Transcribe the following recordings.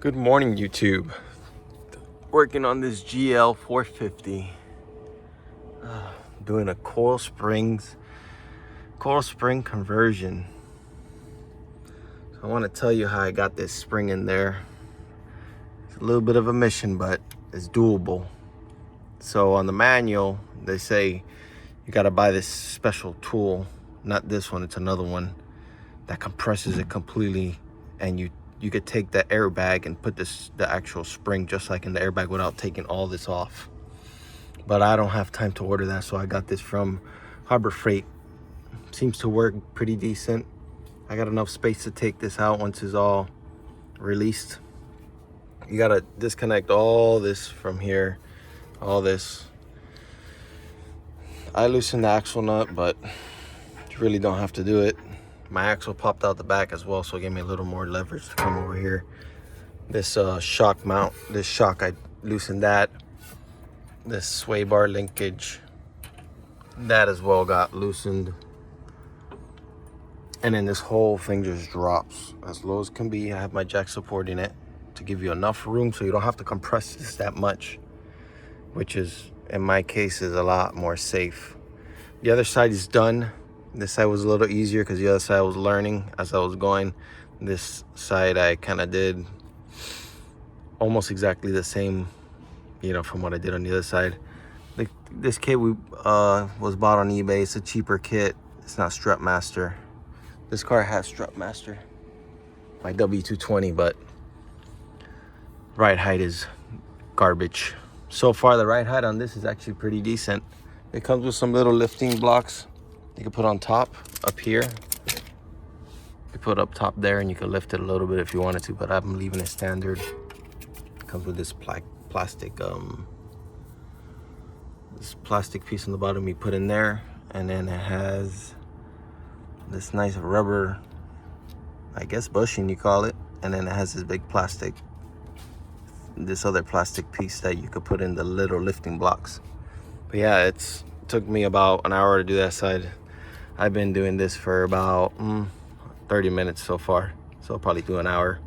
Good morning, YouTube. Working on this gl450. Doing a coil spring conversion. So I want to tell you how I got this spring in there. It's a little bit of a mission, but it's doable. So on the manual, they say you got to buy this special tool. Not this one, it's another one that compresses it completely, and you could take the airbag and put the actual spring just like in the airbag without taking all this off. But I don't have time to order that, so I got this from Harbor Freight. Seems to work pretty decent. I got enough space to take this out once it's all released. You gotta disconnect all this from here, all this. I loosened the axle nut, but you really don't have to do it. My axle popped out the back as well, so it gave me a little more leverage to come over here. This shock mount, this shock, I loosened that. This sway bar linkage, that as well got loosened. And then this whole thing just drops as low as can be. I have my jack supporting it to give you enough room so you don't have to compress this that much, which is, in my case, is a lot more safe. The other side is done. This side was a little easier because the other side I was learning as I was going. This side I kind of did almost exactly the same, from what I did on the other side. This kit was bought on eBay. It's a cheaper kit. It's not Strut Master. This car has Strut Master, my W220, but ride height is garbage. So far, the ride height on this is actually pretty decent. It comes with some little lifting blocks you can put on top, up here. You put up top there, and you can lift it a little bit if you wanted to, but I'm leaving it standard. It comes with this plastic piece on the bottom you put in there, and then it has this nice rubber, I guess bushing you call it, and then it has this big this other plastic piece that you could put in the little lifting blocks. But yeah, it took me about an hour to do that side. I've been doing this for about 30 minutes so far, so I'll probably do an hour.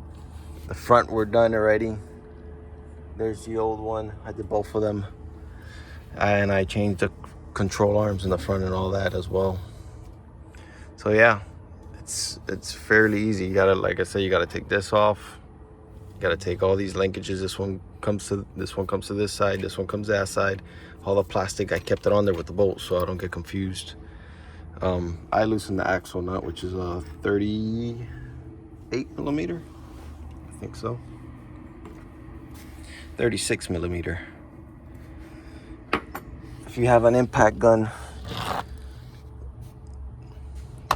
The front we're done already. There's the old one. I did both of them, and I changed the control arms in the front and all that as well. So yeah, it's fairly easy. You gotta, like I said, you gotta take this off. You gotta take all these linkages. This one comes to this side, this one comes to that side. All the plastic, I kept it on there with the bolt so I don't get confused. I loosened the axle nut, which is a 38 millimeter, I think so. 36 millimeter. If you have an impact gun,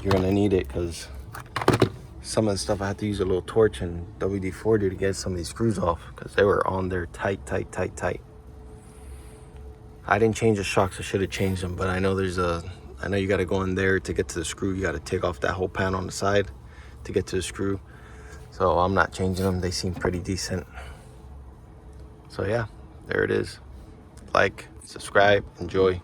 you're gonna need it, because some of the stuff I had to use a little torch and WD-40 to get some of these screws off, because they were on there tight. I didn't change the shocks. I should have changed them, but I know you got to go in there to get to the screw. You got to take off that whole panel on the side to get to the screw. So I'm not changing them. They seem pretty decent. So yeah, there it is. Like, subscribe, enjoy.